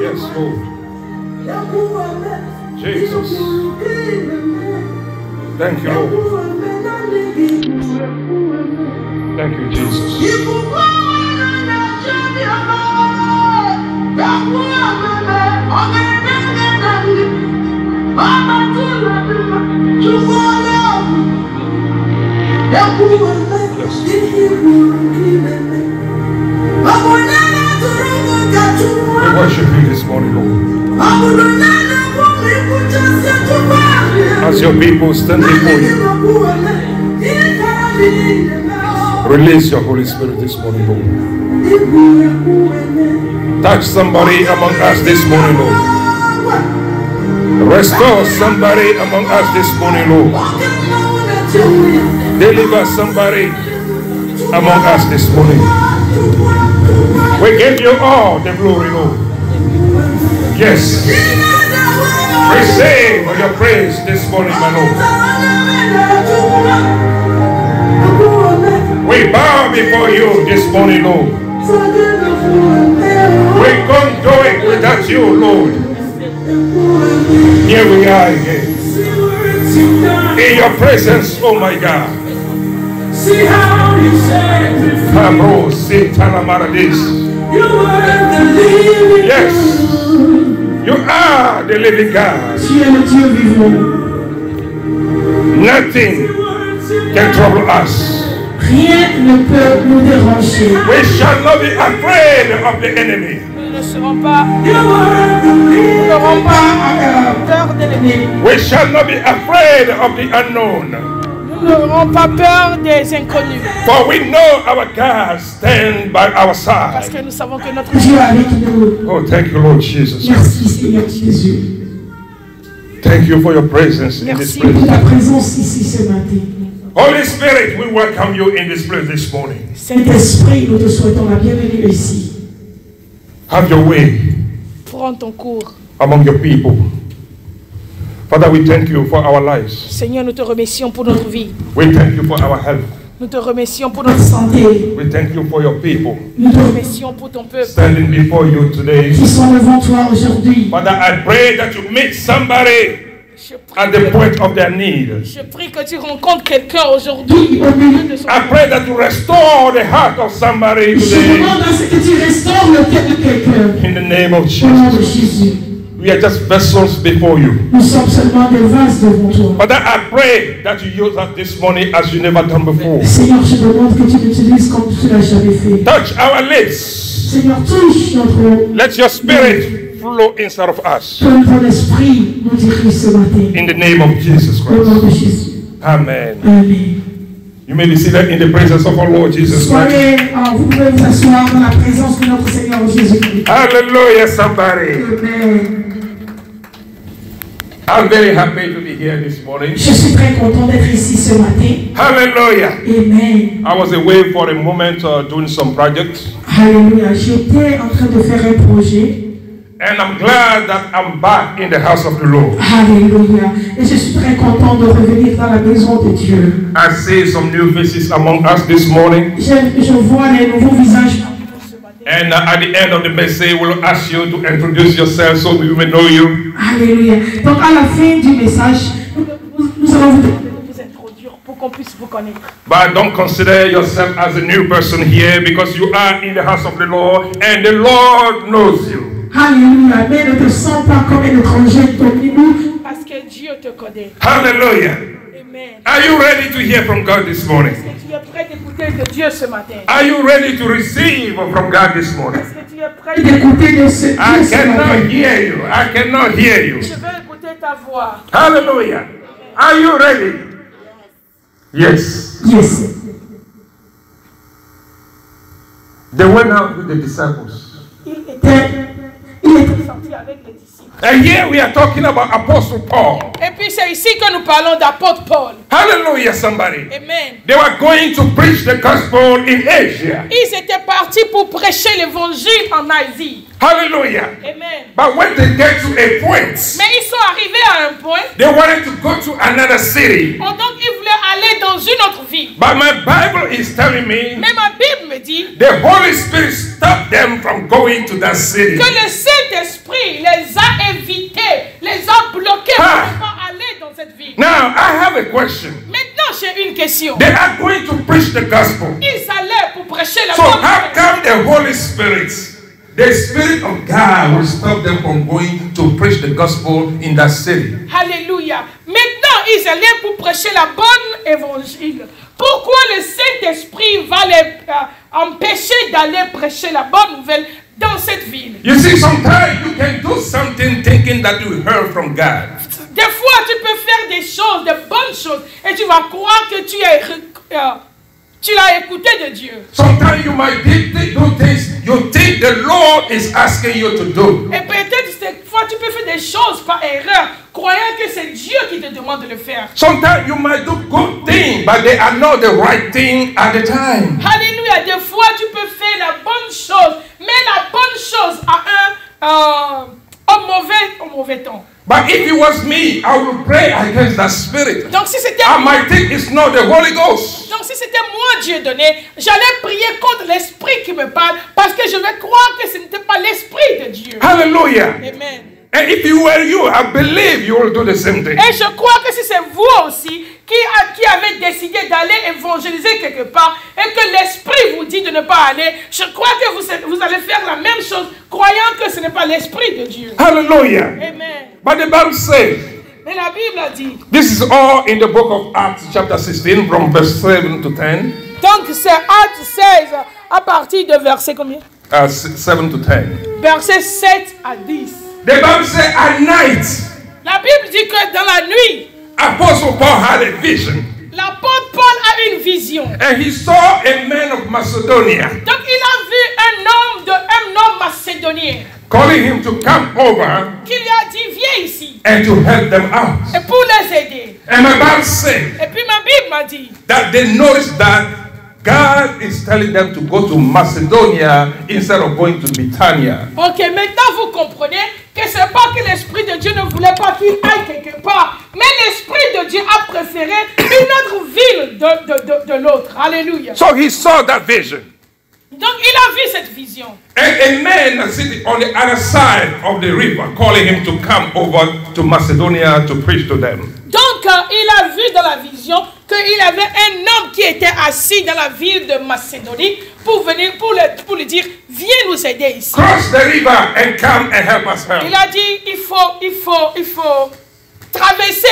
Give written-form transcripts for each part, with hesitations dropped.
Yes, Lord. Jesus. Thank you, Lord. Thank you, Jesus. We worship you this morning, Lord. As your people stand before you, release your Holy Spirit this morning, Lord. Touch somebody among us this morning, Lord. Restore somebody among us this morning, Lord. Deliver somebody among us this morning. We give you all the glory, Lord. Yes. Receive your praise this morning, my Lord. We bow before you this morning, Lord. We can't do it without you, Lord. Here we are again. In your presence, oh my God. See how you sacrifice. You are the living. Yes. You are the living God. Nothing can trouble us. Rien ne peut nous déranger. We shall not be afraid of the enemy. Nous ne serons pas peur de l'ennemi. We shall not be afraid of the unknown. Nous n'aurons pas peur des inconnus. For we know our God stand by our side. Parce que nous savons que notre Dieu est avec nous. Oh, thank you, Lord Jesus. Merci Seigneur Jésus. Thank you for your presence in this Merci Pour place. ta présence ici ce matin. Holy Spirit, we welcome you in this place this morning. Saint-Esprit, nous te souhaitons la bienvenue ici. Have your way prends ton cours. among your people. Father, we thank you for our lives. Seigneur, nous te remercions pour notre vie. We thank you for our health. Nous te remercions pour notre Santé. We thank you for your people Nous Nous te te remercions pour ton peuple. standing before you today. qui sont devant toi aujourd'hui. Father, I pray that you meet somebody Je at prie, the point of their need. je prie que tu rencontres quelqu'un aujourd'hui au milieu de son I pray that you restore the heart of somebody Je today. demande à ce que tu restaures le cœur de quelqu'un. In the name of Au nom de Jesus. Jésus. We are just vessels before you. Nous sommes seulement des vases devant toi. Father, I pray that you use us this morning as you never done before. Seigneur, je demande que tu l'utilises comme tu l'as jamais fait. Touch our lips. Seigneur, touche notre... Let your spirit flow inside of us. Que ton esprit nous dirige ce matin. In the name of Jesus Au nom de Christ. Jésus. Amen. Amen. You may be seated in the presence of our Lord Jesus Christ. Soyez, vous pouvez vous asseoir dans la présence de notre Seigneur Jésus-Christ. Hallelujah, somebody. Amen. I'm very happy to be here this morning. Je suis très content d'être ici ce matin. Hallelujah. Amen. I was away for a moment doing some projects. Alléluia. J'étais en train de faire un projet. And I'm glad that I'm back in the house of the Lord. Alléluia. Et je suis très content de revenir dans la maison de Dieu. I see some new faces among us this morning. Je vois les nouveaux visages. And at the end of the message, we'll ask you to introduce yourself so we may know you. Alléluia. Donc à la fin du message, nous allons vous introduire pour qu'on puisse vous connaître. But don't consider yourself as a new person here because you are in the house of the Lord and the Lord knows you. Alléluia. Mais ne te sens pas comme un étranger parmi nous. Parce que Dieu te connaît. Hallelujah. Amen. Are you ready to hear from God this morning? Est-ce que tu es prêt d'écouter de Dieu ce matin? Are you ready to receive from God this morning? Est-ce que tu es prêt D'écouter de ce I Dieu ce matin. cannot hear you. I cannot hear you. Je veux écouter ta voix. Hallelujah. Are you ready? Yes. Yes. They went out with the disciples. Il était sorti avec les disciples. And here we are talking about Apostle Paul. Et puis c'est ici que nous parlons d'apôtre Paul. Hallelujah, somebody. Amen. They were going to preach the gospel in Asia. Ils étaient partis pour prêcher l'évangile en Asie. Hallelujah. Amen. But when they get to a point, Mais ils sont arrivés à un point, They wanted to go to another city. Donc, ils voulaient aller dans une autre ville. But my Bible is telling me Mais ma Bible me dit the Holy Spirit stopped them from going to that city. que le Saint-Esprit les a évités, les a bloqués pour ne pas aller dans cette ville. Now, I have a question. Maintenant, j'ai une question. They are going to preach the gospel. Ils allaient pour prêcher la So bonne how nouvelle. come the Holy Spirit, the Spirit of God, will stop them from going to preach the gospel in that city? Alléluia. Maintenant, ils allaient pour prêcher la bonne évangile. Pourquoi le Saint-Esprit va les empêcher d'aller prêcher la bonne nouvelle dans cette ville? You see, sometimes you can do something thinking that you heard from God. Des fois, tu peux faire des choses, de bonnes choses, et tu vas croire que tu l'as écouté de Dieu. Sometimes you might do things you think the Lord is asking you to do. Et peut-être cette fois, tu peux faire des choses par erreur, croyant que c'est Dieu qui te demande de le faire. Sometimes you might do good things, but they are not the right thing at the time. Alléluia. Des fois, tu peux faire la bonne chose, mais la bonne chose a un mauvais temps. But if it was me, I would pray against that spirit. Donc si c'était I might think it's not the Holy Ghost. Donc si c'était moi Dieu donné, j'allais prier contre l'esprit qui me parle parce que je vais croire que ce n'était pas l'esprit de Dieu. Hallelujah. Amen. And if you were you, I believe you will do the same thing. Et je crois que si c'est vous aussi qui avez décidé d'aller évangéliser quelque part et que l'esprit vous dit de ne pas aller, je crois que vous allez faire la même chose, croyant que ce n'est pas l'esprit de Dieu. Hallelujah. Amen. But the Bible says, Mais la Bible a dit, this is all in the book of Acts chapter 16 from verse 7 to 10. donc c'est Actes 16 à partir de verset combien? 7 to 10. Verset 7 à 10. The Bible says at night, La Bible dit que dans la nuit, Apostle Paul had a vision. l'apôtre Paul a une vision. And he saw a man of Macedonia Donc il a vu un homme macédonien calling him to come over qui lui a dit viens ici and to help them out. et pour les aider. And my Bible says Et puis ma Bible m'a dit that they noticed that God is telling them to go to Macedonia instead of going to Bithynia. ok, maintenant vous comprenez que ce n'est pas que l'Esprit de Dieu ne voulait pas qu'il aille quelque part, mais l'Esprit de Dieu a préféré une autre ville de l'autre. Alléluia. So he saw that vision. Donc il a vu cette vision. And a man sitting on the other side of the river calling him to come over to Macedonia to preach to them. Donc il a vu dans la vision qu'il y avait un homme qui était assis dans la ville de Macédonie pour lui dire viens nous aider ici. Cross the river and come and help us help. Il a dit il faut traverser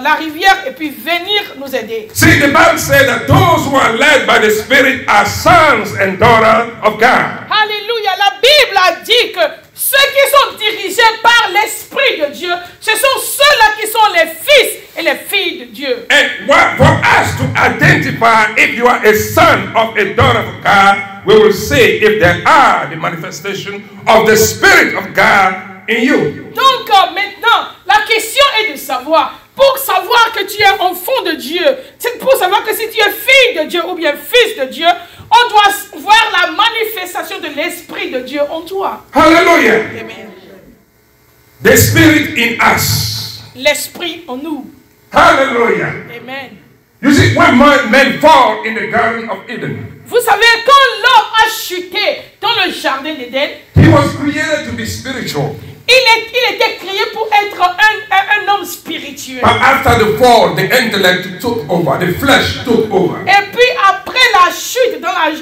la rivière et puis venir nous aider. See, the Bible says that those who are led by the Spirit are sons and daughters of God. Alléluia. La Bible a dit que ceux qui sont dirigés par l'Esprit de Dieu, ce sont ceux-là qui sont les fils et les filles de Dieu. And for us to identify if you are a son or a daughter of God, we will see if there are the manifestation of the Spirit of God in you. Donc maintenant, la question est de savoir, pour savoir que tu es enfant de Dieu, c'est pour savoir que si tu es fille de Dieu ou bien fils de Dieu, on doit voir la manifestation de l'Esprit de Dieu en toi. Hallelujah. Amen. The Spirit in us. L'Esprit en nous. Hallelujah. Amen. You see, when men fall in the Garden of Eden, Vous savez, quand l'homme a chuté dans le jardin d'Éden, he was created to be spiritual. il était créé pour être un homme spirituel. But after the fall, the intellect took over, the flesh took over. Et puis après la chute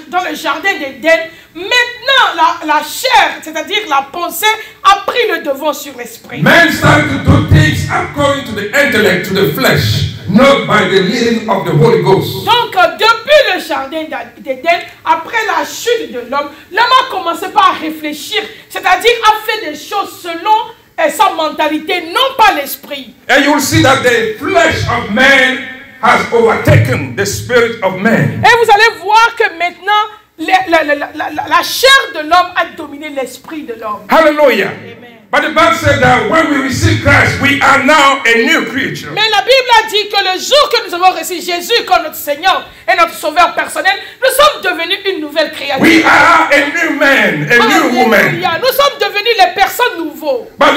dans le jardin d'Éden, maintenant la chair, c'est-à-dire la pensée, a pris le devant sur l'esprit. Man started to do things according to the intellect, to the flesh, not by the leading of the Holy Ghost. Donc depuis le jardin d'Éden, après la chute de l'homme a commencé par réfléchir, c'est-à-dire a fait des choses selon sa mentalité, non pas l'esprit. And you will see that the flesh of man has overtaken the spirit of man. Et vous allez voir que maintenant, la chair de l'homme a dominé l'esprit de l'homme. Hallelujah. Amen. But the Bible said that when we receive Christ, we are now a new creature. Mais la Bible a dit que le jour que nous avons reçu Jésus comme notre Seigneur et notre Sauveur personnel, nous sommes devenus une nouvelle créature. We are a new man, a new woman. Nous sommes devenus les personnes nouveaux. But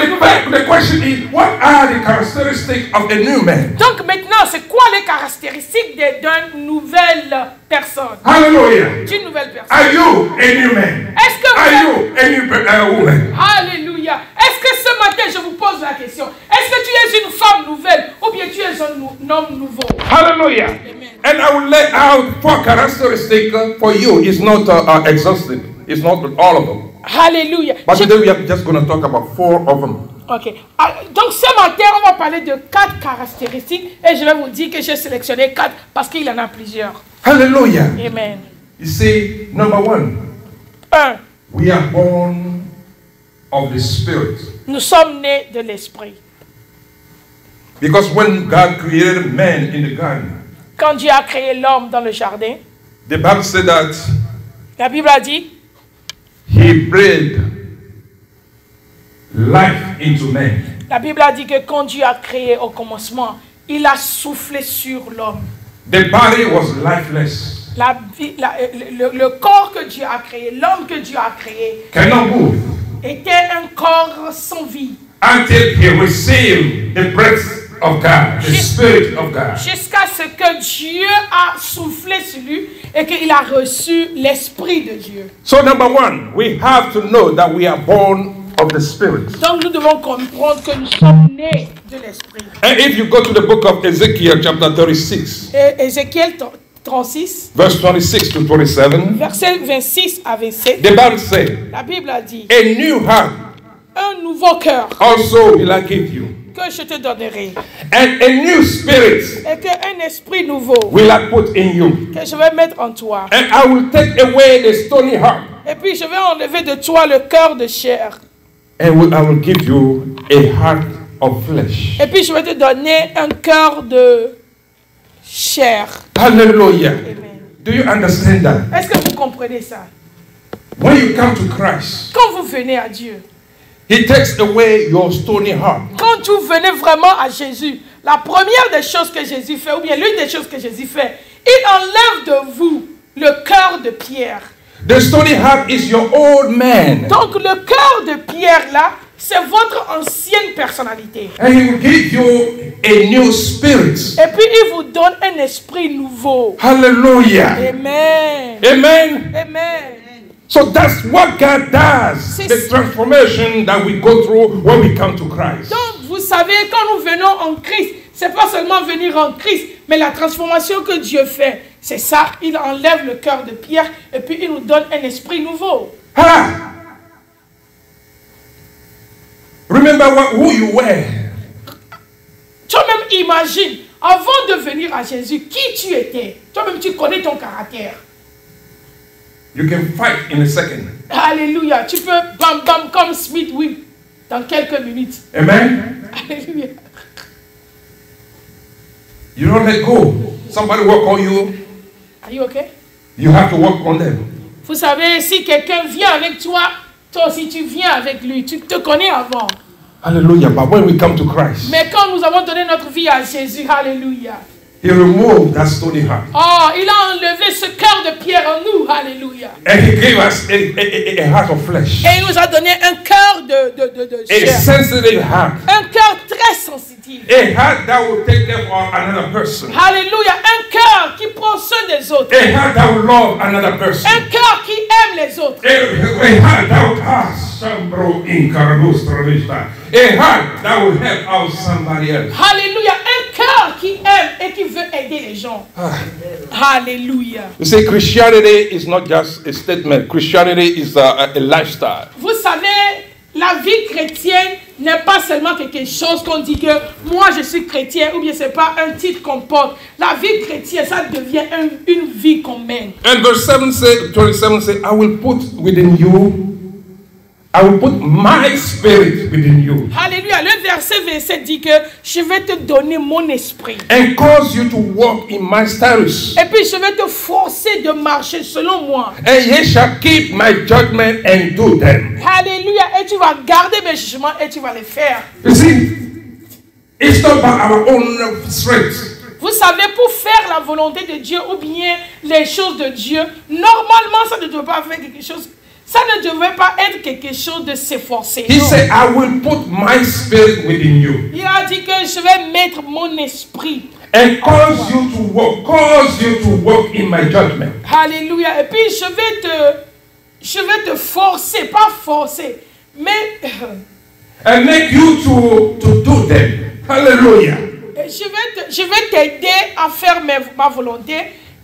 the question is, what are the characteristics of a new man? Donc maintenant, c'est quoi les caractéristiques d'une nouvelle personne? Hallelujah. D'une nouvelle personne. Are you a new man? Est-ce que Are vous you a new woman? Alléluia. Est-ce que ce matin, je vous pose la question, est-ce que tu es une femme nouvelle ou bien tu es un homme nouveau? Hallelujah. Amen. And I will lay out 4 characteristics for you. It's not exhaustive. It's not all of them. Alléluia. But today we are just going to talk about 4 of them. Ok. Donc ce matin, on va parler de 4 caractéristiques et je vais vous dire que j'ai sélectionné 4 parce qu'il y en a plusieurs. Hallelujah. Amen. You see, number 1, we are born of the Spirit. Nous sommes nés de l'Esprit. Because when God created man in the garden, Quand Dieu a créé l'homme dans le jardin, the Bible said that la Bible a dit, He breathed life into man. la Bible a dit que quand Dieu a créé au commencement, il a soufflé sur l'homme. The body was lifeless, Le corps que Dieu a créé, l'homme que Dieu a créé, cannot move, était un corps sans vie. until he received the breath of God, the Spirit of God. Jusqu'à ce que Dieu a soufflé sur lui et qu'il a reçu l'Esprit de Dieu. So number 1, we have to know that we are born of the Spirit. Donc nous devons comprendre que nous sommes nés de l'Esprit. And if you go to the book of Ezekiel chapter 36, Et Ézéchiel 36, verse 26 to 27, versets 26 à 27, the Bible says, la Bible a dit, a new heart un nouveau cœur also will I give you, que je te donnerai and a new spirit et qu'un esprit nouveau will I put in you, que je vais mettre en toi. and I will take away the stony heart, Et puis je vais enlever de toi le cœur de chair. and I will give you a heart of flesh. Et puis je vais te donner un cœur de chair. Hallelujah. Amen. Do you understand that? Est-ce que vous comprenez ça? When you come to Christ, Quand vous venez à Dieu, He takes away your stony heart. quand vous venez vraiment à Jésus, la première des choses que Jésus fait, ou bien l'une des choses que Jésus fait, il enlève de vous le cœur de pierre. The stony heart is your old man, Donc le cœur de pierre là, c'est votre ancienne personnalité. and He will give you a new spirit. Et puis il vous donne un esprit nouveau. Hallelujah. Amen. Amen. Amen. So that's what God does. The transformation that we go through when we come to Christ. Donc vous savez, quand nous venons en Christ, c'est pas seulement venir en Christ, mais la transformation que Dieu fait, c'est ça. Il enlève le cœur de pierre et puis il nous donne un esprit nouveau. Ah! Remember who you were. Toi-même imagine, avant de venir à Jésus, qui tu étais. Toi-même tu connais ton caractère. You can fight in a second. Alléluia. Tu peux bam bam comme Smith Wigg dans quelques minutes. Amen. Alléluia. You don't let go. Somebody work on you. Are you okay? You have to work on them. Vous savez, si quelqu'un vient avec toi, toi aussi tu viens avec lui. Tu te connais avant. Hallelujah. But when we come to Christ, Mais quand nous avons donné notre vie à Jésus, alléluia. He removed that stony heart. Oh, il a enlevé ce cœur de pierre en nous, alléluia. And He gave us a heart of flesh. Et il nous a donné un cœur de A chair. sensitive heart. Un cœur très sensitif. A heart that will take care of another person. Alléluia. Un cœur qui prend soin des autres. A heart that will love another person. Un cœur qui aime les autres. A heart that will a heart that will help out somebody else. Alléluia. Un cœur qui aime et qui veut aider les gens. Alléluia. You see, Christianity is not just a statement. Christianity is a lifestyle. Vous savez, la vie chrétienne n'est pas seulement quelque chose qu'on dit que moi je suis chrétien ou bien c'est pas un titre qu'on porte. La vie chrétienne, ça devient une vie qu'on mène. And verse 27 say, I will put within you I will put my spirit within you. Alléluia. Le verset 27 dit que je vais te donner mon esprit. And cause you to walk in my statutes. Et puis je vais te forcer de marcher selon moi. And ye shall keep my judgment and do them. Alléluia. Et tu vas garder mes jugements et tu vas les faire. You see, it's not by our own strength. Vous savez, pour faire la volonté de Dieu ou bien les choses de Dieu, normalement, ça ne devrait pas faire quelque chose. Ça ne devrait pas être quelque chose de s'efforcer. He said, I will put my spirit within you. Il a dit que je vais mettre mon esprit. And cause you to walk in my judgment. Alléluia. Et puis je vais te forcer, pas forcer, mais And make you to do them. Hallelujah. je vais t'aider à faire ma volonté.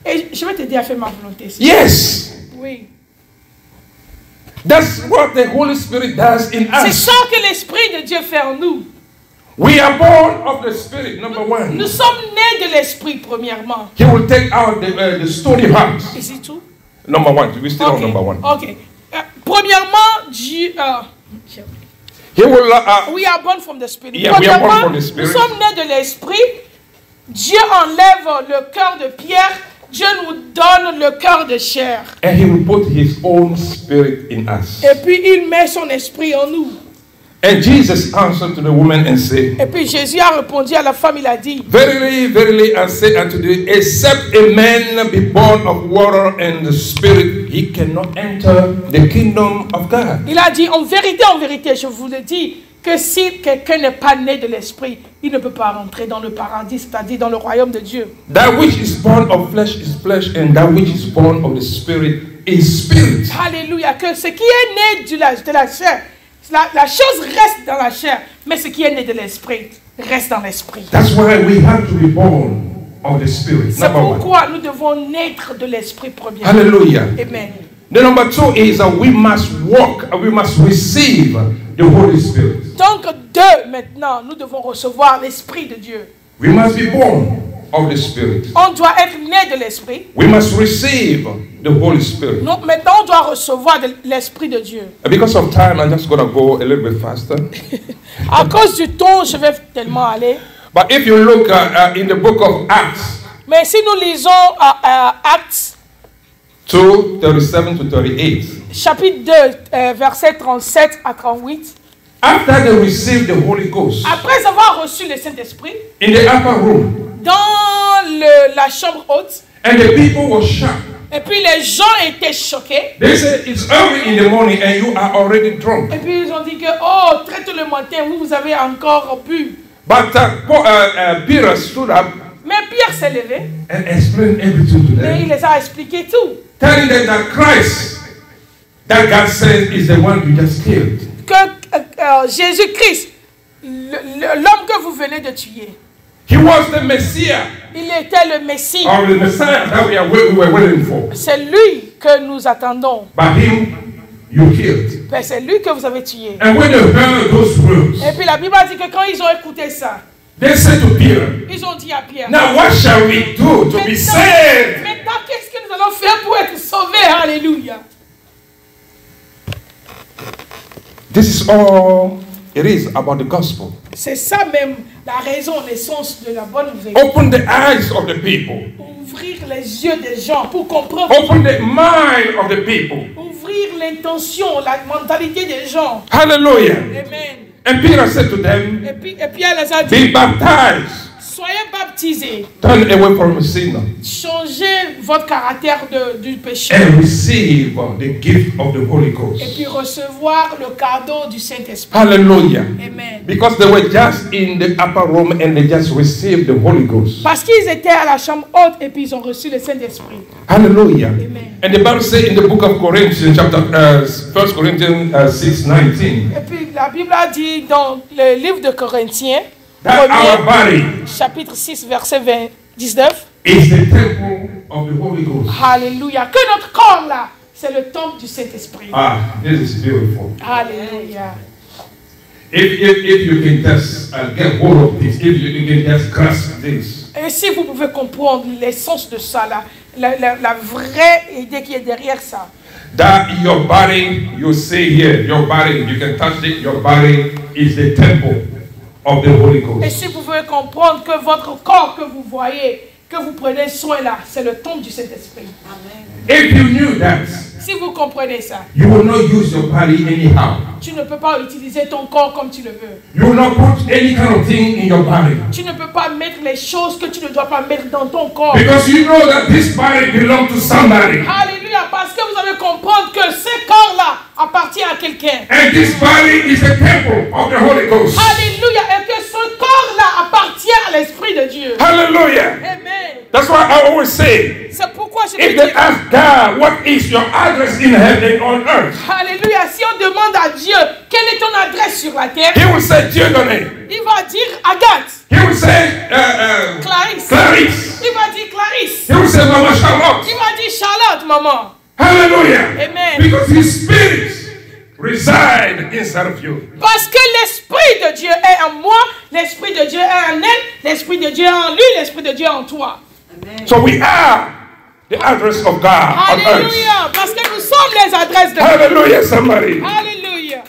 Et je vais t'aider à faire ma volonté. Yes. Oui. That's what the Holy Spirit does in C'est us. ça que l'Esprit de Dieu fait en nous. We are born of the Spirit, number one. Nous sommes nés de l'Esprit, premièrement. He will take out the stony hearts. Et c'est tout? Number one. We still on Ok. number one. Ok. Premièrement, Dieu... He will. we are born from the Spirit. Yeah, we are born Premièrement, from the Spirit. nous sommes nés de l'Esprit. Dieu enlève le cœur de pierre. Dieu nous donne le cœur de chair. And He will put His own Spirit in us. Et puis il met son esprit en nous. And Jesus answered to the woman and said, Et puis Jésus a répondu à la femme, il a dit, Verily, verily, I say unto thee, except a man be born of water and the Spirit, he cannot enter the kingdom of God. il a dit, en vérité, je vous le dis, que si quelqu'un n'est pas né de l'esprit, il ne peut pas rentrer dans le paradis, c'est-à-dire dans le royaume de Dieu. That which is born of flesh is flesh, and that which is born of the Spirit is spirit. Alléluia, que ce qui est né de la chair, la chose reste dans la chair, mais ce qui est né de l'esprit reste dans l'esprit. That's why we have to be born of the Spirit. C'est Number one. pourquoi nous devons naître de l'esprit premièrement. Hallelujah. Amen. The number two is we must walk, we must receive the Holy Spirit. Donc, deux, maintenant, nous devons recevoir l'esprit de Dieu. We must be born of the Spirit. On doit être né de l'esprit. We must receive the Holy Spirit. Donc, maintenant, on doit recevoir l'esprit de Dieu. And because of time, I'm just going to go a little bit faster. À cause du temps, je vais tellement aller. But if you look in the book of Acts Mais si nous lisons Actes, 2, 37 to 38, chapitre 2, versets 37 à 38, after they received the Holy Ghost après avoir reçu le Saint-Esprit, in the upper room, dans la chambre haute, and the people were shocked. et puis les gens étaient choqués. They said, it's early in the morning and you are already drunk. Et puis ils ont dit que, oh, très tôt le matin, vous avez encore bu. But Peter stood up Mais Pierre s'est levé and explained everything to et il them, les a expliqué tout. telling them that Christ, that God said, is the one you just killed. Que Jésus-Christ, l'homme que vous venez de tuer, He was the Messiah, il était le Messie. or the Messiah that we were waiting for. C'est lui que nous attendons. But him, you killed. Ben, c'est lui que vous avez tué. And when they heard those words, Et puis la Bible a dit que quand ils ont écouté ça, they said to Peter, ils ont dit à Pierre, now what shall we do to be saved? maintenant qu'est-ce que nous allons faire pour être sauvés? Alléluia. This is all it is about the gospel. C'est ça même la raison, l'essence de la bonne nouvelle. Open the eyes of the people. Ouvrir les yeux des gens pour comprendre. Open the mind of the people. Ouvrir l'intention, la mentalité des gens. Hallelujah. Amen. And Peter said to them, Et Pierre les a dit, be baptized. soyez baptisés. Turn away from sin Changez votre caractère du péché. and receive the gift of the Holy Et Ghost. puis recevoir le cadeau du Saint-Esprit. Hallelujah. Amen. Because they were just in the upper room and they just received the Holy Ghost. Parce qu'ils étaient à la chambre haute et puis ils ont reçu le Saint-Esprit. Hallelujah. Amen. And the Bible says in the book of Corinthians, chapter 1 Corinthians 6:19, Et puis la Bible a dit dans le livre de Corinthiens, that our body chapitre 6, verset 19, is the temple of the Holy Ghost. Alléluia, que notre corps là, c'est le temple du Saint-Esprit. Ah, this is beautiful. Alléluia. If you can just get hold of this, if you can just grasp this, Et si vous pouvez comprendre l'essence de ça, la vraie idée qui est derrière ça, that your body, you see here, your body, you can touch it, your body is the temple of the Holy Et Ghost. si vous pouvez comprendre que votre corps que vous voyez, que vous prenez soin là, c'est le temple du Saint-Esprit. If you knew that, Si vous comprenez ça, you will not use your body anyhow. tu ne peux pas utiliser ton corps comme tu le veux. You will not put any kind of thing in your body. Tu ne peux pas mettre les choses que tu ne dois pas mettre dans ton corps. Because you know that this body belongs to somebody. Alléluia, parce que vous allez comprendre que ce corps-là appartient à quelqu'un. And this body is the temple of the Holy Ghost. Alléluia, et que ce corps-là appartient à l'Esprit de Dieu. Hallelujah. Amen. That's why I always say, C'est pourquoi je if veux they dire, ask God, what is your address in heaven and on earth? Alléluia, si on demande à Dieu, quelle est ton adresse sur la terre, He will say Dieudonné. il va dire Agathe, He will say Clarisse. Clarice. Il va dire Clarisse. He will say Mama Charlotte. Il va dire Charlotte, maman. Hallelujah. Amen. Because His Spirit resides inside of you. Parce que l'Esprit de Dieu est en moi, l'Esprit de Dieu est en elle, l'Esprit de Dieu est en lui, l'Esprit de Dieu est en toi. So we are the address of God on earth. Alléluia, parce que nous sommes les adresses de Dieu. Hallelujah, somebody. Alléluia.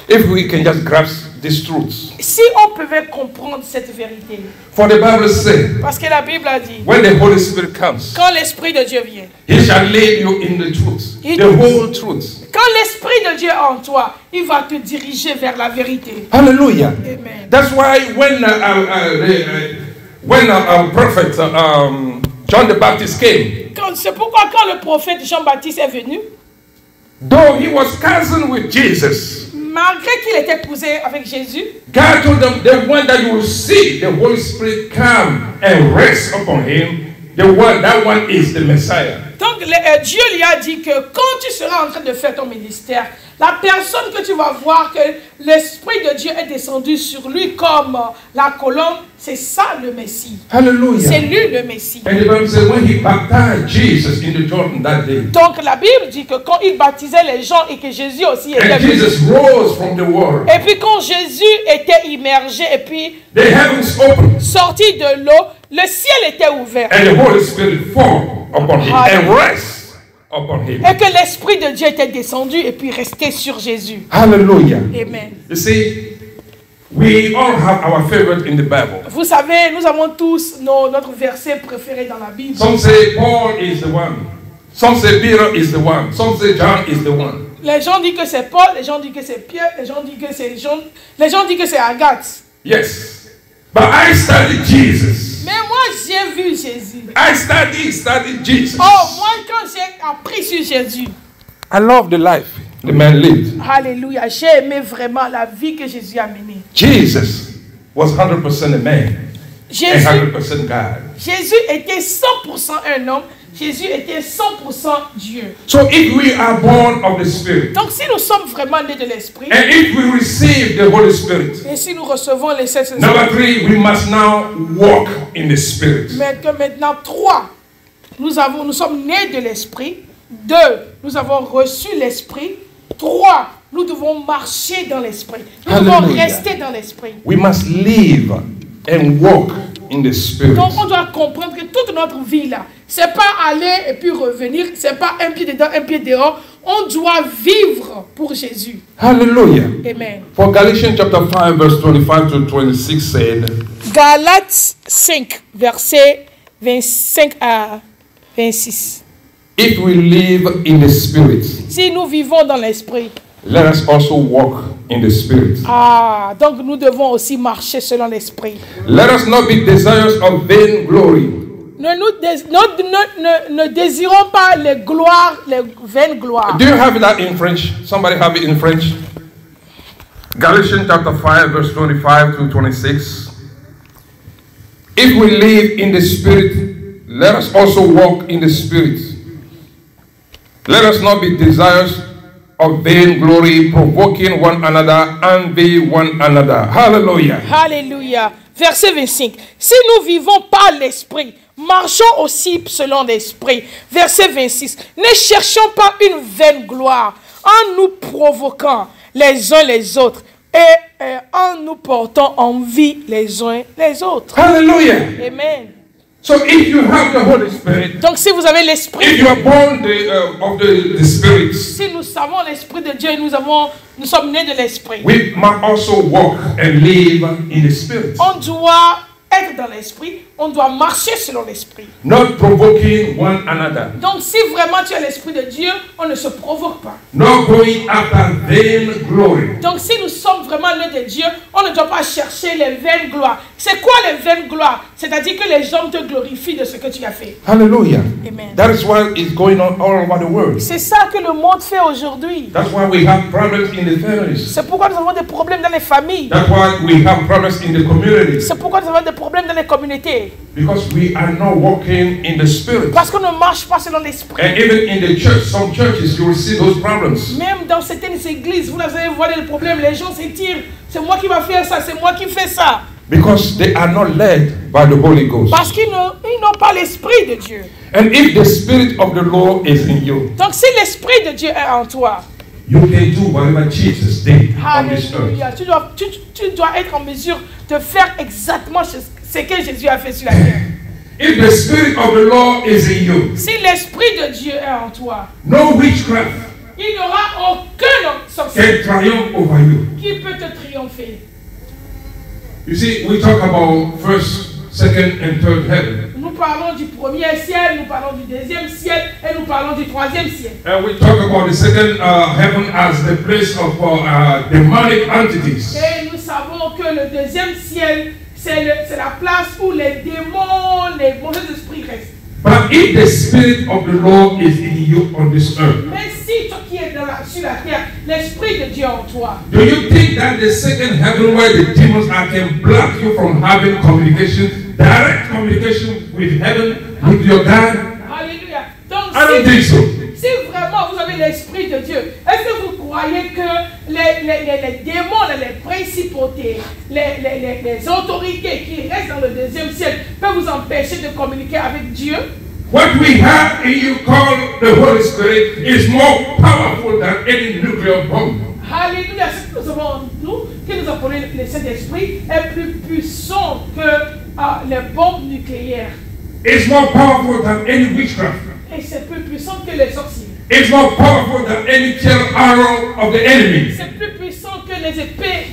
If we can just grasp these truths. Si on pouvait comprendre cette vérité, For the Bible says, parce que la Bible a dit, when the Holy Spirit comes, quand l'Esprit de Dieu vient, He shall lead you in the truth, the whole truth. quand l'Esprit de Dieu est en toi, il va te diriger vers la vérité. Hallelujah. Amen. That's why when our prophet John the Baptist came, C'est pourquoi quand le prophète Jean-Baptiste est venu, though he was cousin with Jesus, malgré qu'il était cousin avec Jésus, God told them the one that you will see the Holy Spirit come and rest upon him, that one is the Messiah. donc Dieu lui a dit que quand tu seras en train de faire ton ministère, la personne que tu vas voir que l'Esprit de Dieu est descendu sur lui comme la colombe, c'est ça le Messie. C'est Hallelujah. lui le Messie. And the Bible says when he baptized Jesus in the Jordan that day, Donc la Bible dit que quand il baptisait les gens et que Jésus aussi était and venu, Jesus rose from the water, et puis quand Jésus était immergé et puis the heavens opened, sorti de l'eau, le ciel était ouvert. and the Holy Spirit fall upon him and rest upon him. Et que l'Esprit de Dieu était descendu et puis resté sur Jésus. Hallelujah. Amen. You see, we all have our favorite in the Bible. Vous savez, nous avons tous notre verset préféré dans la Bible. Some say Paul is the one. Some say Peter is the one. Some say John is the one. Les gens disent que c'est Paul, les gens disent que c'est Pierre, les gens disent que c'est Jean, les gens disent que c'est Agathe. Yes. But I studied Jesus. Mais moi, j'ai vu Jésus. I studied Jesus. Oh, moi, quand j'ai appris sur Jésus, I love the life the man lived. alléluia, j'ai aimé vraiment la vie que Jésus a menée. Jesus was 100% a man and Jésus, 100% God. Jésus était 100% un homme, Jésus était 100% Dieu. So if we are born of the Spirit, Donc si nous sommes vraiment nés de l'Esprit, and if we receive the Holy Spirit, et si nous recevons les sept esprits, number 3, we must now walk in the Spirit. mais que maintenant, 3, nous sommes nés de l'Esprit. 2, nous avons reçu l'Esprit. 3, nous devons marcher dans l'Esprit. Nous devons Hallelujah. rester dans l'Esprit. We must live and walk in the Spirit. Donc on doit comprendre que toute notre vie là, c'est pas aller et puis revenir, c'est pas un pied dedans, un pied dehors. On doit vivre pour Jésus. Hallelujah. Amen. For Galatians chapter 5 verse 25 to 26 said, Galates 5, versets 25 à 26. if we live in the Spirit, Si nous vivons dans l'Esprit, let us also walk in the Spirit. donc nous devons aussi marcher selon l'Esprit. Let us not be desirous of vain glory, Ne désirons pas les gloires, les vaines gloires. do you have that in French? Somebody have it in French? Galatians chapter 5 verse 25 to 26. If we live in the Spirit, let us also walk in the Spirit. Let us not be desirous of vain glory, provoking one another, envy one another. Hallelujah. Alléluia. Verset 25. Si nous vivons par l'Esprit, marchons aussi selon l'Esprit. Verset 26. Ne cherchons pas une vaine gloire en nous provoquant les uns les autres et en nous portant envie les uns les autres. Hallelujah. Amen. So if you have the Holy Spirit, Donc si vous avez l'esprit, if you are born of the Spirit, si nous savons l'esprit de Dieu, nous sommes nés de l'esprit. we must also walk and live in the Spirit. On doit être dans l'esprit, on doit marcher selon l'esprit. Not provoking one another. Donc si vraiment tu as l'esprit de Dieu, on ne se provoque pas. Not going after vain glory. Donc si nous sommes vraiment nés de Dieu, on ne doit pas chercher les vaines gloires. C'est quoi les vaines gloires? C'est-à-dire que les gens te glorifient de ce que tu as fait. Hallelujah. Amen. That is what is going on all over the world. C'est ça que le monde fait aujourd'hui. That's why we have problems in the families. C'est pourquoi nous avons des problèmes dans les familles. That's why we have problems in the communities. C'est pourquoi nous avons des problèmes dans les communautés. Because we are not walking in the Spirit. Parce qu'on ne marche pas selon l'esprit. And even in the church, some churches, you will see those problems. Même dans certaines églises, vous allez voir des problèmes. Les gens s'étirent. C'est moi qui vais faire ça, c'est moi qui fais ça. Because they are not led by the Holy Ghost. Parce qu'ils n'ont pas l'esprit de Dieu. And if the Spirit of the Lord is in you, Donc si l'esprit de Dieu est en toi, you can do whatever Jesus did on this earth. alléluia, tu dois être en mesure de faire exactement ce que Jésus a fait sur la terre. If the Spirit of the Lord is in you, Si l'esprit de Dieu est en toi, no witchcraft il n'y aura aucun sorcier can triumph over you. qui peut te triompher. You see, we talk about first, second, and third heaven. Nous parlons du premier ciel, nous parlons du deuxième ciel et nous parlons du troisième ciel. And we talk about the second heaven as the place of demonic entities. Et nous savons que le deuxième ciel, c'est la place où les démons, les mauvais esprits restent. But if the Spirit of the Lord is in you on this earth, Mais si toi qui es sur la terre, l'esprit de Dieu en toi, do you think that the second heaven where the demons are can block you from having communication, direct communication with heaven, with your God? alléluia. Donc I don't think so. si vraiment vous avez l'esprit de Dieu, est-ce que vous croyez que les démons, les principautés, les autorités qui restent dans le deuxième ciel peuvent vous empêcher de communiquer avec Dieu? What we have in you called the Holy Spirit is more powerful than any nuclear bomb. Alléluia. Ce que nous avons en nous, que nous appelons le Saint-Esprit, est plus puissant que les bombes nucléaires. It's more powerful than any witchcraft. Et c'est plus puissant que les sorciers. It's more powerful than any kill arrow of the enemy. C'est plus puissant que les épées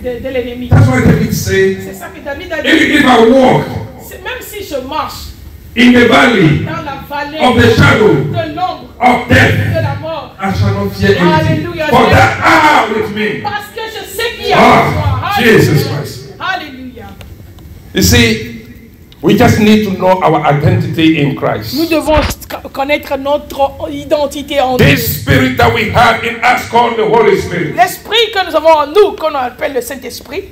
de l'ennemi. That's why David said, C'est ça que David a dit. if I walk Même si je marche in the valley dans la vallée of the shadow de l'ombre of death, de la mort, I shall not fear anything. Hallelujah. For that are with me. parce que je sais qu'il y a en toi. Jesus Christ. Alléluia. You see, we just need to know our identity in Christ. Nous devons connaître notre identité en Dieu. This spirit that we have in us called the Holy Spirit. L'esprit que nous avons en nous, qu'on appelle le Saint-Esprit,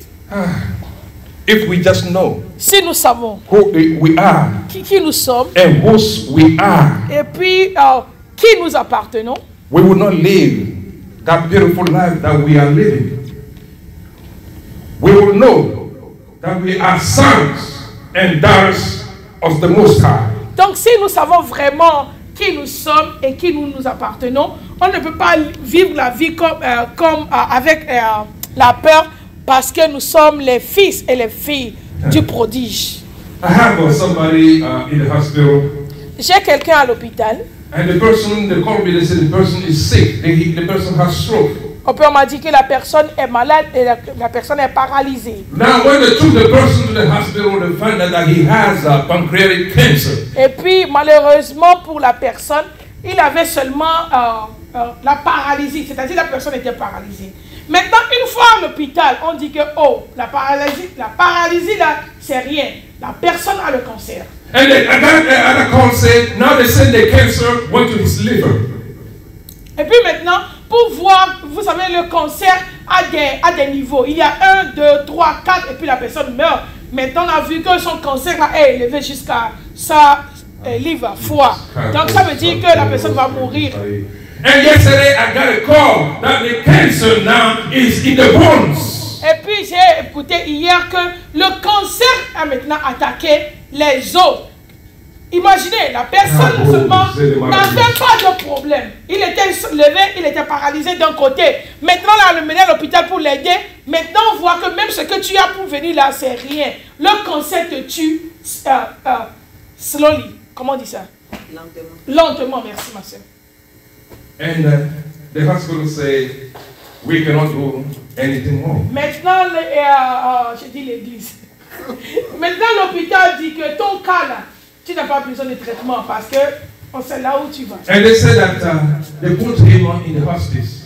If we just know si nous savons who we are qui nous sommes, and whose we are, et puis qui nous appartenons, we will not live that beautiful life that we are living. We will know that we are sons and daughters of the Most High. donc si nous savons vraiment qui nous sommes et qui nous appartenons, on ne peut pas vivre la vie avec la peur, parce que nous sommes les fils et les filles du prodige. I have somebody in the hospital, J'ai quelqu'un à l'hôpital. and the person, they called me, they said the person is sick, the person has stroke. On m'a dit que la personne est malade et la personne est paralysée. Now, when they took the person to the hospital, they found out that he has pancreatic cancer. Et puis, malheureusement pour la personne, il avait seulement la paralysie, c'est-à-dire la personne était paralysée. Maintenant, une fois à l'hôpital, on dit que la paralysie là, c'est rien. La personne a le cancer. And then another call said, now they said the cancer went to his liver. Et puis maintenant, pour voir, vous savez, le cancer a des niveaux. Il y a 1, 2, 3, 4, et puis la personne meurt. Maintenant, on a vu que son cancer là, est élevé jusqu'à sa liver, foie. Donc ça veut dire que la personne va mourir. And yesterday I got a call that the cancer now is in the bones. Et puis j'ai écouté hier que le cancer a maintenant attaqué les os. Imaginez, la personne seulement n'avait pas de problème. Il était levé, il était paralysé d'un côté. Maintenant, là, on le menait à l'hôpital pour l'aider. Maintenant, on voit que même ce que tu as pour venir là, c'est rien. Le cancer te tue Slowly. Comment on dit ça? Lentement, merci ma soeur. And the hospital say, we cannot do anything more. Maintenant, je dis l'église. Maintenant, l'hôpital dit que ton cas là, tu n'as pas besoin de traitement parce que on sait là où tu vas. And they said that they put him in the hospice.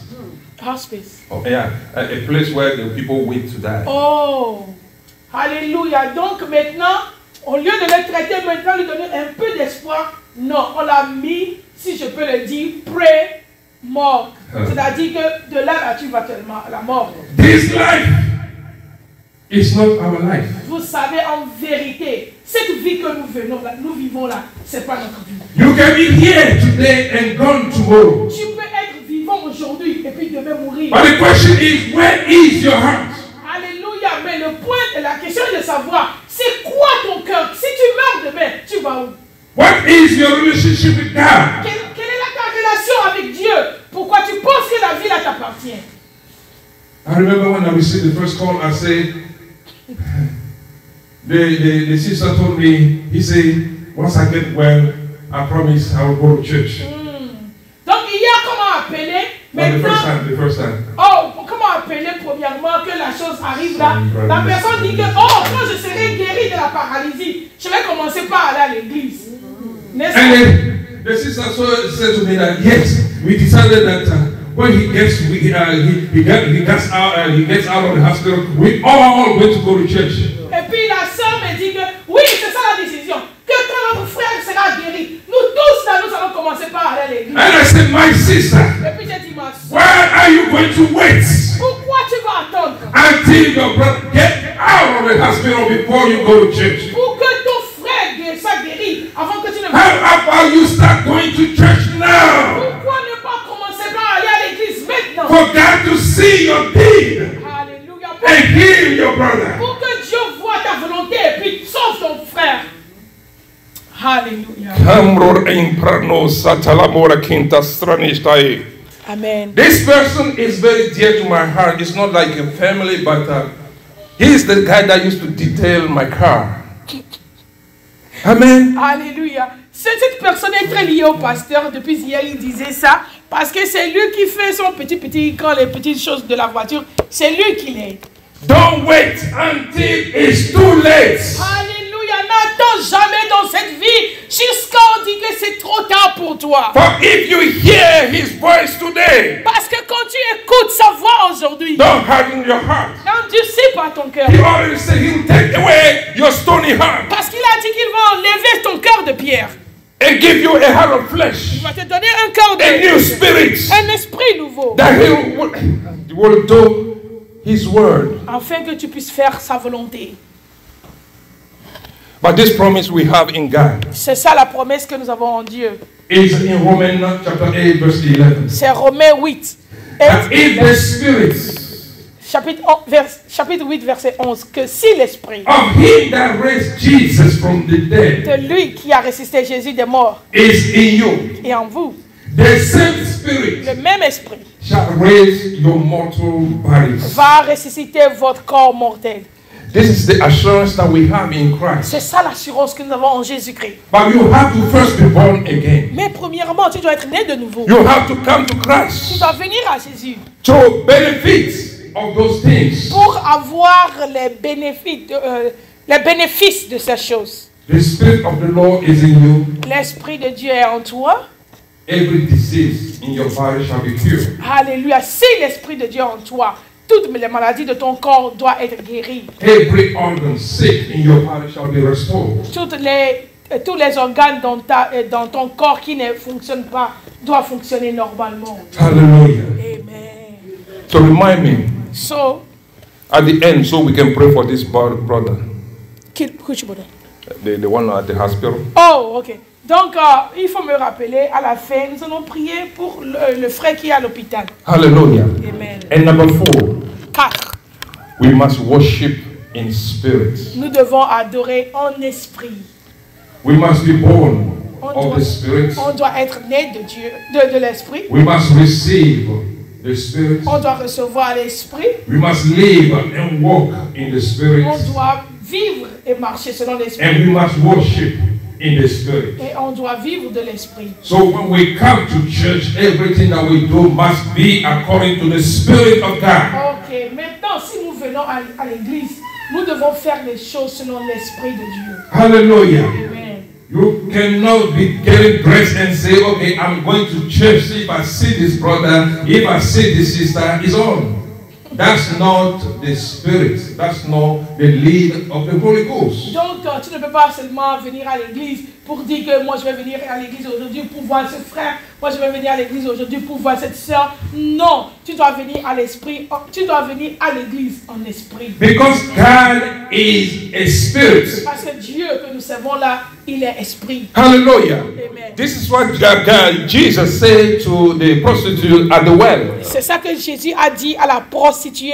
Hospice. Oh, yeah, a place where the people wait to die. Oh, alléluia. Donc maintenant, au lieu de le traiter, maintenant lui donner un peu d'espoir, non, on l'a mis, si je peux le dire, pré-mort. C'est-à-dire que de là, tu vas tellement à la mort. This life is not our life. Vous savez, en vérité, cette vie que nous vivons là, c'est pas notre vie. You can be here today and gone tomorrow. Tu peux être vivant aujourd'hui et puis demain mourir. But the question is, where is your heart? Alléluia, mais le point, la question est de savoir, c'est quoi ton cœur? Si tu meurs demain, tu vas où? What is your relationship with God? Quelle est ta relation avec Dieu? Pourquoi tu penses que la vie là t'appartient? I remember when I received the first call, I said, the sister told me, he said, once I get well, I promise I will go to church. Donc hier, comment appeler? Maintenant, the first time. Oh, comment appeler premièrement que la chose arrive là? La personne dit que, oh, quand je serai guéri de la paralysie, je vais commencer par aller à l'église. N'est-ce And the sister said to me that, yes, we decided that when he gets out of the hospital, we all went to go to church. Et puis la sœur me dit que, oui, c'est ça la décision. Que quand notre frère sera guéri, nous tous là, nous allons commencer par aller à l'église. And I said, my sister, Et puis j'ai dit, ma sœur, why are you going to wait pourquoi tu vas attendre? until your brother get out of the hospital before you go to church? Pour que ton frère soit guéri avant que tu ne How about you start going to church now? Pourquoi ne pas commencer par aller à l'église maintenant? For God to see your deed Alléluia. and heal your brother. Pour que Dieu voit ta volonté et puis sauve ton frère. Alléluia. Amen. This person is very dear to my heart. It's not like a family, but he's the guy that used to detail my car. Amen. Alléluia. Cette personne est très liée au pasteur. Depuis hier, il disait ça. Parce que c'est lui qui fait son petit, quand les petites choses de la voiture, c'est lui qui l'aide. Don't wait until it's too late. Alléluia. N'attends jamais dans cette vie jusqu'à on dit que c'est trop tard pour toi. For if you hear his voice today, Parce que quand tu écoutes sa voix aujourd'hui, don't harden your heart. n'endurcis pas ton cœur. He already said he will take away your stony heart Parce qu'il a dit qu'il va enlever ton cœur de pierre. and give you a heart of flesh, Il va te donner un cœur a new de spirit, un esprit nouveau. that he will do his word. Afin que tu puisses faire sa volonté. But this promise we have in God C'est ça la promesse que nous avons en Dieu. is in Romans chapter 8 verse 11. C'est Romains 8. That if the spirit Chapitre 8, verset 11. Que si l'esprit of him that raised Jesus from the dead de lui qui a ressuscité Jésus des morts is in you, est en vous, the same spirit le même esprit shall raise your mortal bodies. va ressusciter votre corps mortel. This is the assurance that we have in Christ. C'est ça l'assurance que nous avons en Jésus-Christ. But you have to first be born again. Mais premièrement, tu dois être né de nouveau. You have to come to Tu Christ dois venir à Jésus to benefit of those things. pour avoir les bénéfices de ces choses. The Spirit of the Lord is in you. L'Esprit de Dieu est en toi. Every disease in your body shall be cured. Alléluia. Si l'Esprit de Dieu est en toi, toutes les maladies de ton corps doivent être guéries. Every organ sick in your body shall be restored. Tous les organes dans ton corps qui ne fonctionnent pas doivent fonctionner normalement. Hallelujah. Amen. So remind me So, at the end, so we can pray for this brother, which brother? the one at the hospital. Oh, ok. Donc, il faut me rappeler, à la fin, nous allons prier pour le frère qui est à l'hôpital. Hallelujah. Amen. And number 4, 4. we must worship in spirit. Nous devons adorer en esprit. We must be born of the Spirit. On doit être né de Dieu, de l'esprit. We must receive the Spirit. On doit recevoir l'esprit. We must live and walk in the Spirit. On doit vivre et marcher selon l'esprit. And we must worship in the Spirit. Et on doit vivre de l'esprit. So when we come to church, everything that we do must be according to the Spirit of God. Ok, maintenant si nous venons à l'église, nous devons faire les choses selon l'esprit de Dieu. Hallelujah. Amen. You cannot be getting dressed and say, okay, I'm going to church. If I see this brother, if I see this sister, it's on. That's not the Spirit. That's not the lead of the Holy Ghost. Donc, tu ne peux pas seulement venir à l'église pour dire que moi je vais venir à l'église aujourd'hui pour voir ce frère, moi je vais venir à l'église aujourd'hui pour voir cette soeur. Non, tu dois venir à l'esprit, tu dois venir à l'église en esprit. Because God is a spirit. Parce que Dieu que nous servons là, il est esprit. Hallelujah. Amen. This is what Jesus said to the prostitute at the well. C'est ça que Jésus a dit à la prostituée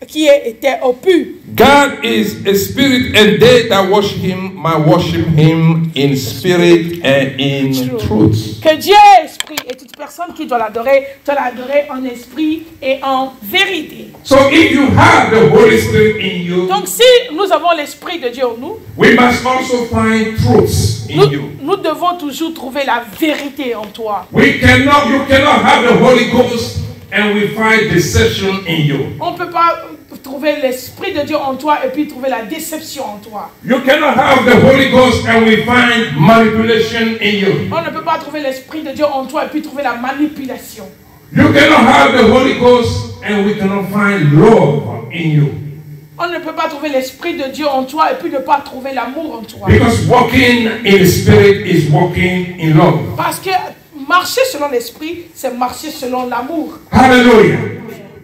qui était au puits. God is a spirit, and they that worship him might worship him in spirit and in truth. Que Dieu est esprit et toute personne qui doit l'adorer en esprit et en vérité. So if you have the Holy Spirit in you, Donc si nous avons l'esprit de Dieu en nous, we must also find truths in you. Nous devons toujours trouver la vérité en toi. You cannot have the Holy Ghost and we find deception in you. On ne peut pas trouver l'esprit de Dieu en toi et puis trouver la déception en toi. You cannot have the Holy Ghost and we find manipulation in you. On ne peut pas trouver l'esprit de Dieu en toi et puis trouver la manipulation. You cannot have the Holy Ghost and we cannot find love in you. On ne peut pas trouver l'esprit de Dieu en toi et puis ne pas trouver l'amour en toi. Because walking in the Spirit is walking in love. Parce que marcher selon l'esprit, c'est marcher selon l'amour. Hallelujah.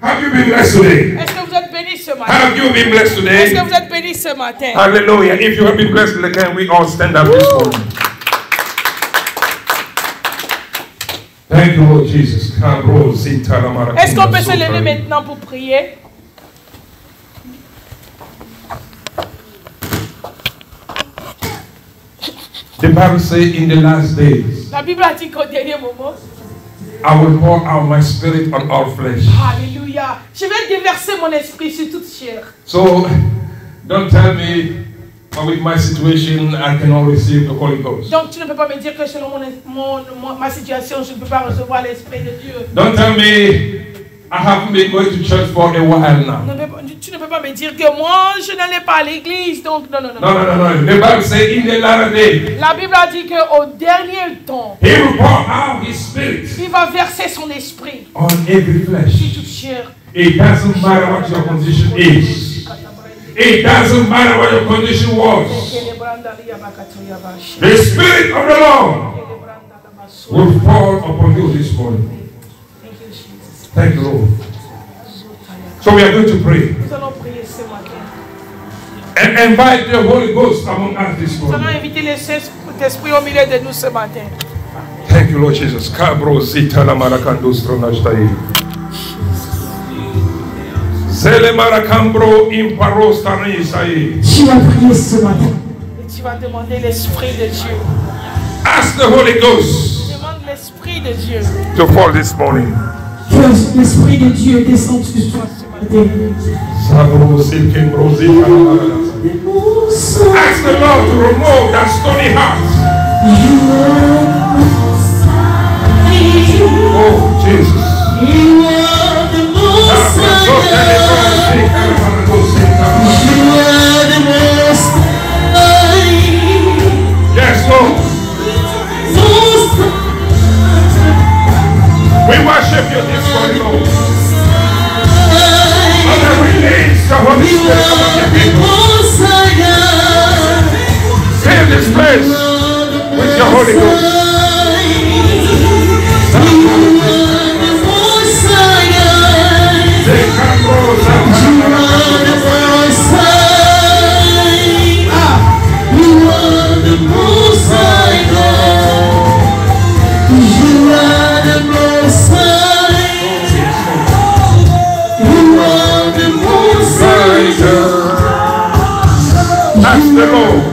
Have you been blessed today? Est-ce que vous êtes bénis ce matin? Have you been blessed today? Est-ce que vous êtes bénis ce matin? Hallelujah. If you have been blessed, can we all stand up this morning? Thank you, Lord Jesus. Est-ce qu'on peut se lever maintenant pour prier? The Bible says in the last days, La Bible a dit qu'au dernier moment, I will pour out my spirit on all flesh. Alléluia. Je vais déverser mon esprit sur toute chair. So, don't tell me with my situation I cannot receive the Holy Ghost. Donc tu ne peux pas me dire que selon ma situation je ne peux pas recevoir l'esprit de Dieu. Don't tell me I haven't been going to church for a while now. Tu ne peux pas me dire que moi je n'allais pas à l'église, donc non. No. The Bible says in the latter day, La Bible a dit qu'au dernier temps, He will pour out His Spirit il va verser son esprit on every flesh. sur toute chair. It doesn't matter what your condition is. It doesn't matter what your condition was. The Spirit of the Lord will fall upon you this morning. Thank you, Lord. So we are going to pray. Nous allons prier ce matin. And invite the Holy Ghost among us this Nous allons morning. inviter le Saint-Esprit au milieu de nous ce matin. Thank you, Lord Jesus. Kabro zita la marakando stronashtai. Zele marakambro imparo stanisai. Tu vas prier ce matin. Et tu vas demander l'Esprit de Dieu. Ask the Holy Ghost Demande l'Esprit de Dieu. to fall this morning. Que l'Esprit de Dieu descende sur toi ce matin. Sabro silkimbro zita la marakando. Ask the Lord to remove that stony heart. Oh, Jesus. You are the most high God. You are the most high. Yes, Lord. Most We worship you this morning, Lord. And then release the Holy You Spirit among are your the people. most high God. Fill this place with your Holy Ghost. Ask the Lord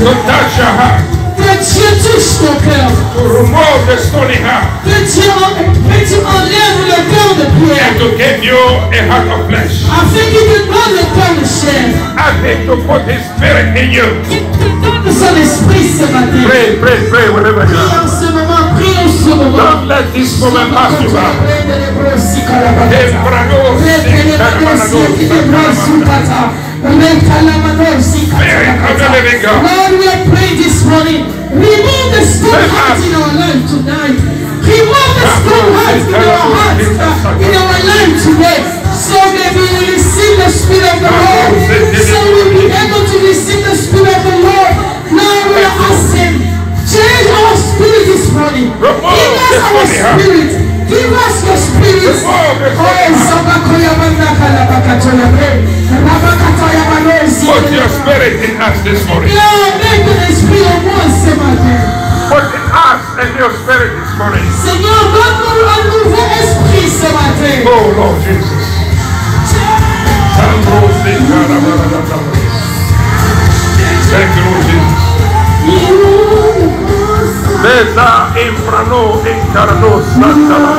to touch your heart, Que Dieu touche ton cœur. to remove the stony heart, Que tu enlèves le cœur de pierre. and to give you a heart of flesh. Afin qu'il te donne le cœur de chair. Ask Him to put His Spirit in you. Qu'il te donne Saint-Esprit ce matin. Pray, pray, pray wherever you Prie are. en ce moment, prie en ce moment. Don't let this moment pass you by. Lord, we are praying this morning. Remove the stone heart in our life tonight. Remove the stone heart in our hearts, in our life today. So that we will receive the Spirit of the Lord. So we will be able to receive the Spirit of the Lord. Lord, we are asking, change our spirit this morning. Give us our spirit. Give us your spirit. Put your spirit in us this morning. Put in us and your spirit this morning. Seigneur, donne-nous un nouveau esprit ce matin. Oh Lord Jesus. Thank you, Lord Jesus. Beza imprano encarno santa la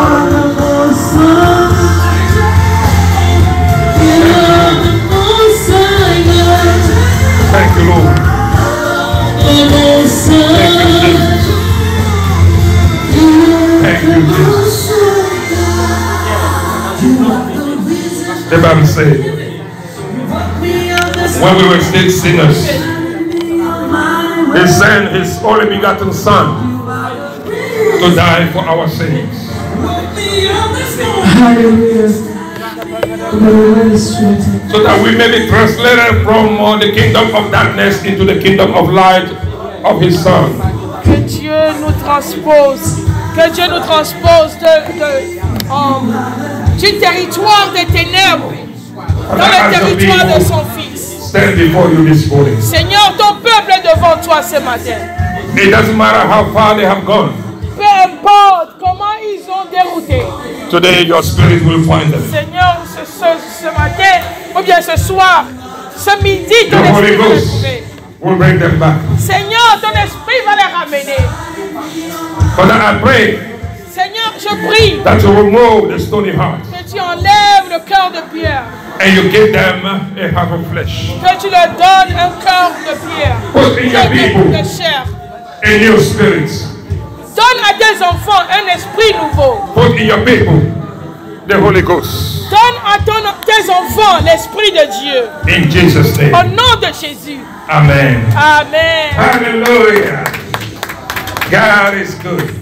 Thank you, Lord. Thank you, Jesus. Thank you, Jesus. The Bible says, when we were still sinners, He sent His only begotten Son to die for our sins. So that we may be translated from the kingdom of darkness into the kingdom of light of His Son. Que Dieu nous transpose. Que Dieu nous transpose du territoire des ténèbres dans le territoire de son Fils. Stand before you this morning. Seigneur, ton peuple est devant toi ce matin. It doesn't matter how far they have gone. Peu importe comment ils ont dérouté. Today your spirit will find them. Seigneur, ce matin, ou bien ce soir, ce midi, ton The Holy esprit va les Ghost trouver. will bring them back. Seigneur, ton esprit va les ramener. Father, I pray Seigneur, je prie that you remove the stony heart que tu enlèves le cœur de pierre. and you give them a heart of flesh. Que tu leur donnes un cœur de pierre. Put in your people De chair. a new spirit. Donne à tes enfants un esprit nouveau. Put in your people the Holy Ghost. Donne à tes enfants l'esprit de Dieu. In Jesus' Au name. nom de Jésus. Amen. Amen. Hallelujah. God is good.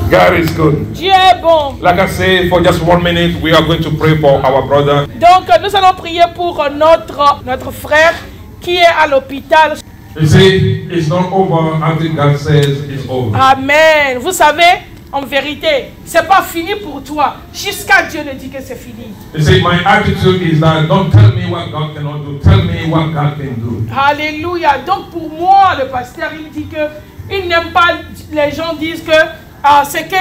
God is good. Dieu est bon. Like I say, for just 1 minute, we are going to pray for our brother. Donc nous allons prier pour notre frère qui est à l'hôpital. You see, it's not over until God says it's over. Amen. Vous savez, en vérité, c'est pas fini pour toi jusqu'à Dieu ne dit que c'est fini. You see, my attitude is that don't tell me what God cannot do. Tell me what God can do. Alléluia. Donc pour moi, le pasteur, il dit que il n'aime pas les gens disent que ce que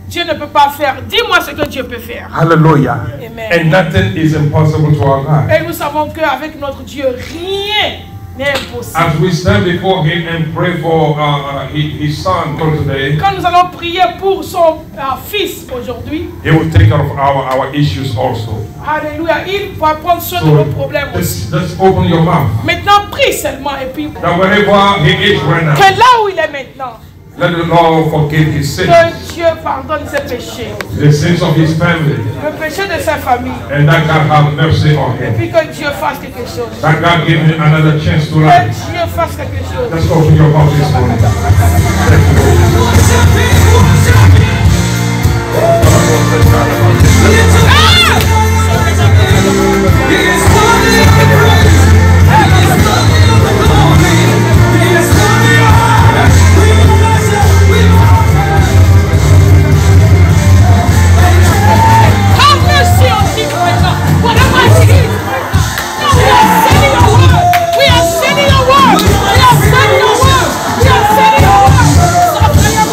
Dieu ne peut pas faire. Dis-moi ce que Dieu peut faire. Hallelujah. Amen. And nothing is impossible to our God. Et nous savons qu'avec notre Dieu, rien n'est impossible. As we stand before Him and pray for His Son for today, Quand nous allons prier pour son fils aujourd'hui, He will take care of our issues also. alléluia, il va prendre soin de So nos problèmes aussi. let's open your mouth. Maintenant, prie seulement et puis That wherever He is right now, que là où il est maintenant, let the Lord forgive His sins, que Dieu pardonne ses péchés, the sins of His family, le péché de sa famille, and that God have mercy on et him. puis que Dieu fasse quelque chose. That God give him another chance to Que live. Dieu fasse quelque chose. Let's open your mouth this morning. Thank you, Lord. Have mercy on him right now. Whatever it is right now. No, we are sending your word. We are sending your word. We are sending your word. We are sending your word.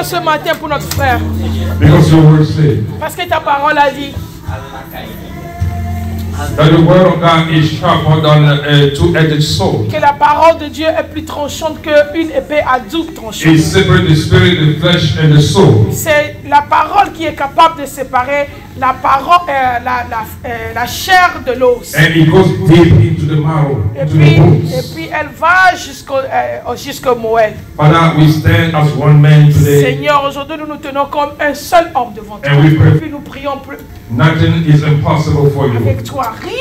ce matin pour notre frère. Because your word said Parce que ta parole a dit that the word of God is sharper than a two-edged sword. que la parole de Dieu est plus tranchante qu'une épée à double tranchant. It separates the spirit, the flesh, and the soul. C'est la parole qui est capable de séparer la parole, la chair de l'os. And it goes deep into the marrow, into the bones. Et puis elle va jusqu'au moelle. Father, we stand as one man today. Seigneur, aujourd'hui nous nous tenons comme un seul homme devant toi. And we pray. Et puis nous prions plus. Nothing is impossible for you. Avec toi, rien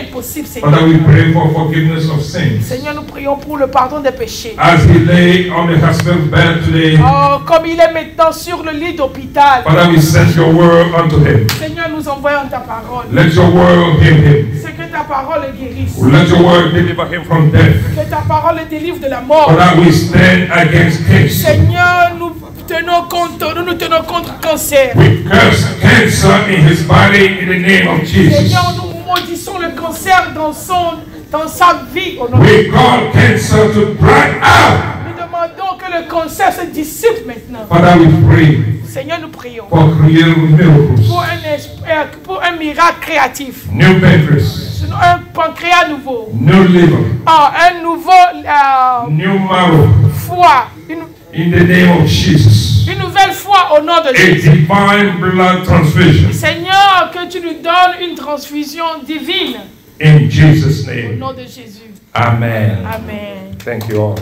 n'est impossible, Seigneur. Father, we pray for forgiveness of sins. Seigneur, nous prions pour le pardon des péchés. As he lay on the hospital bed today, Oh, comme il est maintenant sur le lit d'hôpital. Father, we send your word unto him. Seigneur, nous envoyons ta parole. Let your word heal him. C'est que ta parole le guérisse. Let your word deliver him from death. Que ta parole le délivre de la mort. Father, we stand against cancer. Seigneur, nous nous tenons contre le cancer. We curse cancer in his body in the name of Jesus. Seigneur, nous maudissons le cancer dans sa vie. Au nom de We call cancer to blind out. Nous demandons que le cancer se dissipe maintenant. Father, we pray Seigneur, nous prions for creative miracles, pour un miracle créatif. new pancreas, Un pancréas nouveau. new liver, Un nouveau new marrow, foie. in the name of Jesus. Une nouvelle foi au nom de A Jésus. divine blood transfusion Seigneur, que tu nous donnes une transfusion divine. in Jesus' Au name. nom de Jésus. Amen. Amen. Thank you all.